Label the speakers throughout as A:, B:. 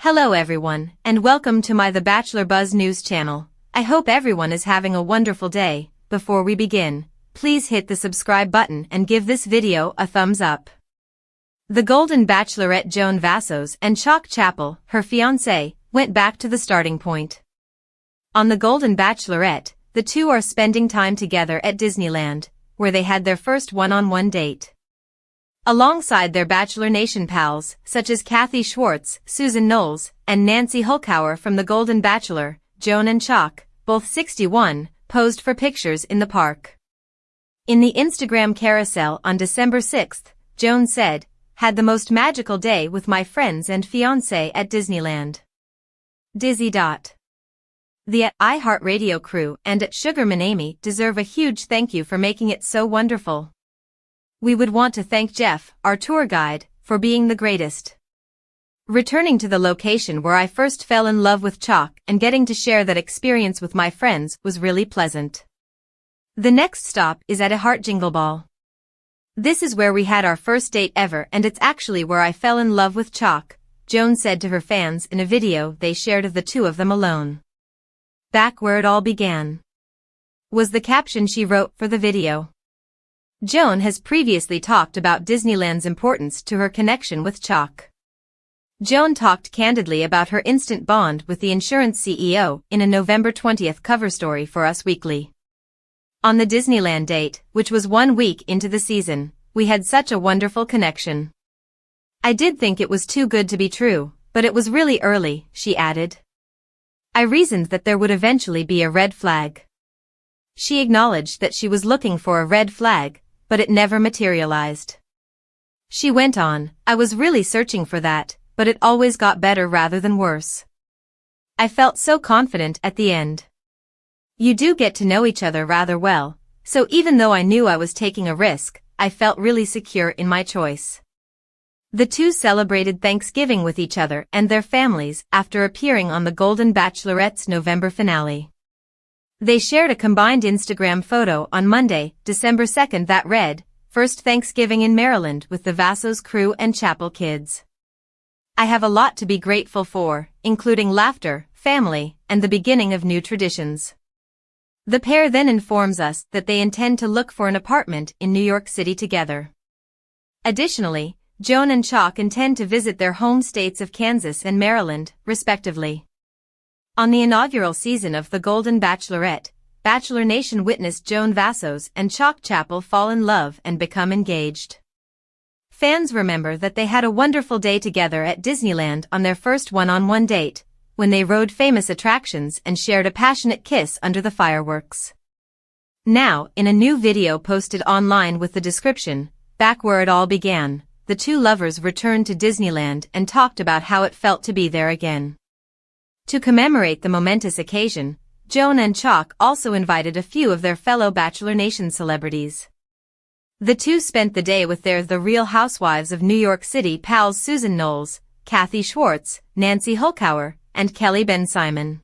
A: Hello everyone, and welcome to my The Bachelor Buzz News channel. I hope everyone is having a wonderful day. Before we begin, please hit the subscribe button and give this video a thumbs up. The Golden Bachelorette Joan Vassos and Chock Chapple, her fiancé, went back to the starting point. On The Golden Bachelorette, the two are spending time together at Disneyland, where they had their first one-on-one date. Alongside their Bachelor Nation pals, such as Kathy Schwartz, Susan Knowles, and Nancy Hulkauer from The Golden Bachelor, Joan and Chock, both 61, posed for pictures in the park. In the Instagram carousel on December 6th, Joan said, "Had the most magical day with my friends and fiancé at Disneyland. Dizzy. The iHeartRadio crew and at Sugar Manami deserve a huge thank you for making it so wonderful. We would want to thank Jeff, our tour guide, for being the greatest. Returning to the location where I first fell in love with Chock and getting to share that experience with my friends was really pleasant. The next stop is at a Heart Jingle Ball. This is where we had our first date ever and it's actually where I fell in love with Chock," Joan said to her fans in a video they shared of the two of them alone. "Back where it all began," was the caption she wrote for the video. Joan has previously talked about Disneyland's importance to her connection with Chock. Joan talked candidly about her instant bond with the insurance CEO in a November 20th cover story for Us Weekly. "On the Disneyland date, which was 1 week into the season, we had such a wonderful connection. I did think it was too good to be true, but it was really early," she added. "I reasoned that there would eventually be a red flag." She acknowledged that she was looking for a red flag, but it never materialized. She went on, "I was really searching for that, but it always got better rather than worse. I felt so confident at the end. You do get to know each other rather well, so even though I knew I was taking a risk, I felt really secure in my choice." The two celebrated Thanksgiving with each other and their families after appearing on The Golden Bachelorette's November finale. They shared a combined Instagram photo on Monday, December 2nd that read, "First Thanksgiving in Maryland with the Vassos crew and Chapple kids. I have a lot to be grateful for, including laughter, family, and the beginning of new traditions." The pair then informs us that they intend to look for an apartment in New York City together. Additionally, Joan and Chock intend to visit their home states of Kansas and Maryland, respectively. On the inaugural season of The Golden Bachelorette, Bachelor Nation witnessed Joan Vassos and Chock Chapple fall in love and become engaged. Fans remember that they had a wonderful day together at Disneyland on their first one-on-one date, when they rode famous attractions and shared a passionate kiss under the fireworks. Now, in a new video posted online with the description, "Back where it all began," the two lovers returned to Disneyland and talked about how it felt to be there again. To commemorate the momentous occasion, Joan and Chock also invited a few of their fellow Bachelor Nation celebrities. The two spent the day with their The Real Housewives of New York City pals Susan Knowles, Kathy Schwartz, Nancy Hulkauer, and Kelly Ben-Simon.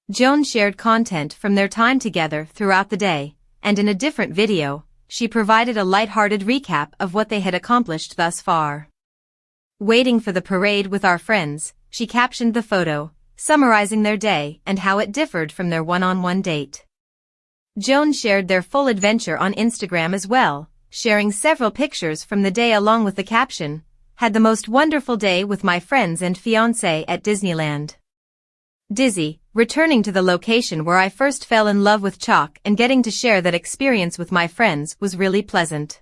A: Joan shared content from their time together throughout the day, and in a different video, she provided a lighthearted recap of what they had accomplished thus far. "Waiting for the parade with our friends," she captioned the photo, summarizing their day and how it differed from their one-on-one date. Joan shared their full adventure on Instagram as well, sharing several pictures from the day along with the caption, "Had the most wonderful day with my friends and fiancé at Disneyland. Dizzy, returning to the location where I first fell in love with Chock and getting to share that experience with my friends was really pleasant."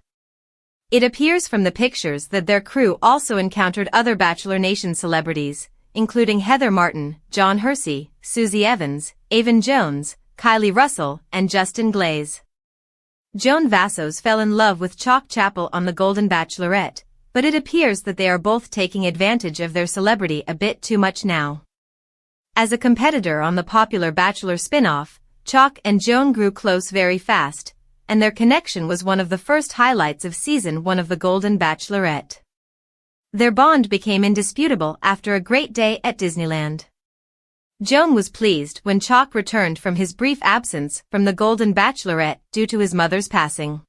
A: It appears from the pictures that their crew also encountered other Bachelor Nation celebrities, including Heather Martin, John Hersey, Susie Evans, Avon Jones, Kylie Russell, and Justin Glaze. Joan Vassos fell in love with Chock Chapple on The Golden Bachelorette, but it appears that they are both taking advantage of their celebrity a bit too much now. As a competitor on the popular Bachelor spin-off, Chock and Joan grew close very fast, and their connection was one of the first highlights of Season 1 of The Golden Bachelorette. Their bond became indisputable after a great day at Disneyland. Joan was pleased when Chock returned from his brief absence from The Golden Bachelorette due to his mother's passing.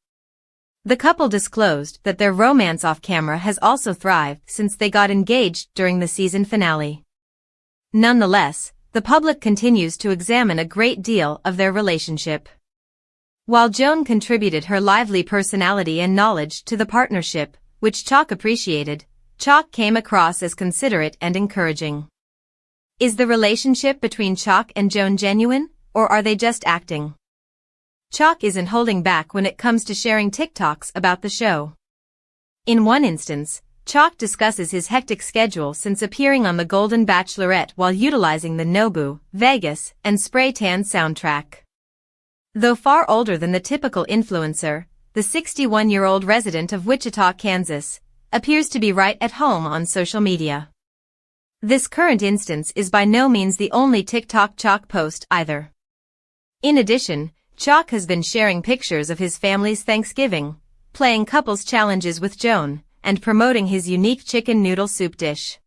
A: The couple disclosed that their romance off camera has also thrived since they got engaged during the season finale. Nonetheless, the public continues to examine a great deal of their relationship. While Joan contributed her lively personality and knowledge to the partnership, which Chock appreciated, Chock came across as considerate and encouraging. Is the relationship between Chock and Joan genuine, or are they just acting? Chock isn't holding back when it comes to sharing TikToks about the show. In one instance, Chock discusses his hectic schedule since appearing on The Golden Bachelorette while utilizing the Nobu, Vegas, and Spray Tan soundtrack. Though far older than the typical influencer, the 61-year-old resident of Wichita, Kansas, appears to be right at home on social media. This current instance is by no means the only TikTok Chock post either. In addition, Chock has been sharing pictures of his family's Thanksgiving, playing couples challenges with Joan, and promoting his unique chicken noodle soup dish.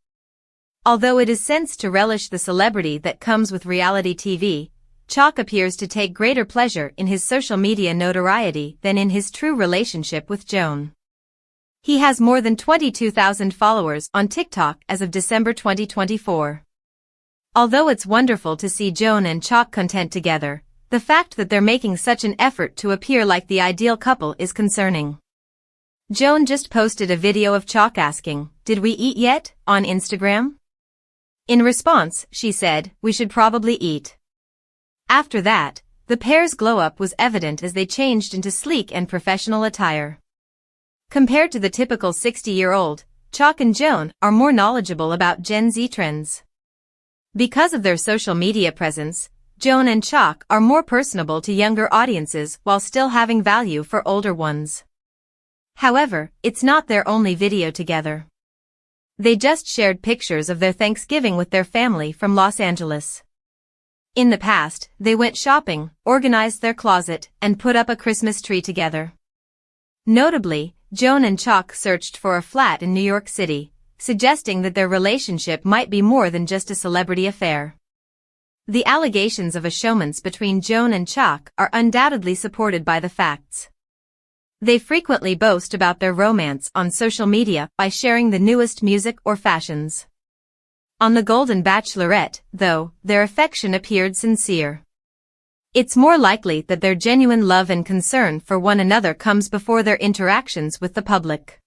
A: Although it is sensed to relish the celebrity that comes with reality TV, Chock appears to take greater pleasure in his social media notoriety than in his true relationship with Joan. He has more than 22,000 followers on TikTok as of December 2024. Although it's wonderful to see Joan and Chock content together, the fact that they're making such an effort to appear like the ideal couple is concerning. Joan just posted a video of Chock asking, "Did we eat yet?" on Instagram. In response, she said, "We should probably eat." After that, the pair's glow-up was evident as they changed into sleek and professional attire. Compared to the typical 60-year-old, Chock and Joan are more knowledgeable about Gen Z trends. Because of their social media presence, Joan and Chock are more personable to younger audiences while still having value for older ones. However, it's not their only video together. They just shared pictures of their Thanksgiving with their family from Los Angeles. In the past, they went shopping, organized their closet, and put up a Christmas tree together. Notably, Joan and Chock searched for a flat in New York City, suggesting that their relationship might be more than just a celebrity affair. The allegations of a showmance between Joan and Chock are undoubtedly supported by the facts. They frequently boast about their romance on social media by sharing the newest music or fashions. On The Golden Bachelorette, though, their affection appeared sincere. It's more likely that their genuine love and concern for one another comes before their interactions with the public.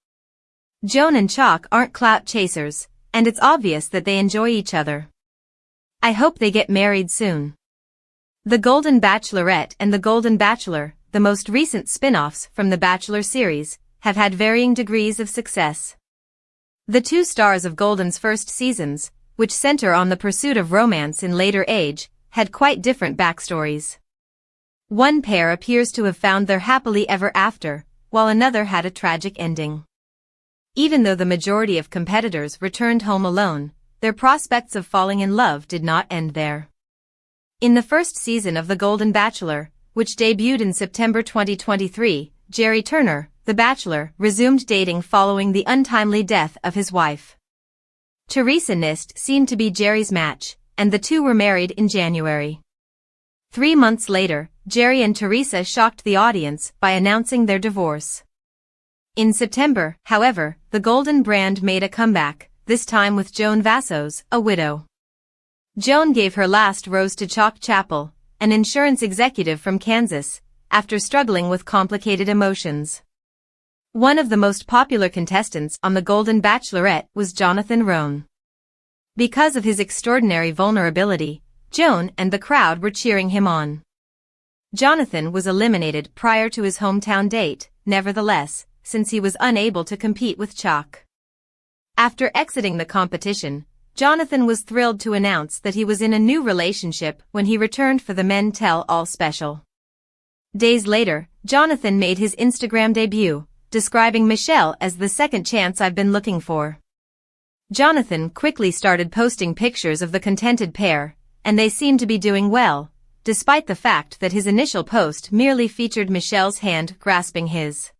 A: Joan and Chock aren't clout chasers, and it's obvious that they enjoy each other. I hope they get married soon. The Golden Bachelorette and The Golden Bachelor, the most recent spin-offs from the Bachelor series, have had varying degrees of success. The two stars of Golden's first seasons, which center on the pursuit of romance in later age, had quite different backstories. One pair appears to have found their happily ever after, while another had a tragic ending. Even though the majority of competitors returned home alone, their prospects of falling in love did not end there. In the first season of The Golden Bachelor, which debuted in September 2023, Jerry Turner, the Bachelor, resumed dating following the untimely death of his wife. Teresa Nist seemed to be Jerry's match, and the two were married in January. 3 months later, Jerry and Teresa shocked the audience by announcing their divorce. In September, however, the Golden brand made a comeback, this time with Joan Vassos, a widow. Joan gave her last rose to Chock Chapple, an insurance executive from Kansas, after struggling with complicated emotions. One of the most popular contestants on The Golden Bachelorette was Jonathan Roan. Because of his extraordinary vulnerability, Joan and the crowd were cheering him on. Jonathan was eliminated prior to his hometown date, nevertheless, since he was unable to compete with Chock. After exiting the competition, Jonathan was thrilled to announce that he was in a new relationship when he returned for the Men Tell All special. Days later, Jonathan made his Instagram debut, describing Michelle as the second chance I've been looking for. Jonathan quickly started posting pictures of the contented pair, and they seemed to be doing well, despite the fact that his initial post merely featured Michelle's hand grasping his.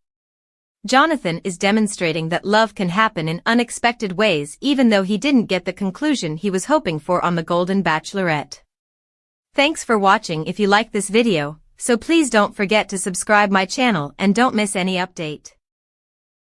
A: Jonathan is demonstrating that love can happen in unexpected ways even though he didn't get the conclusion he was hoping for on The Golden Bachelorette. Thanks for watching. If you like this video, so please don't forget to subscribe my channel and don't miss any update.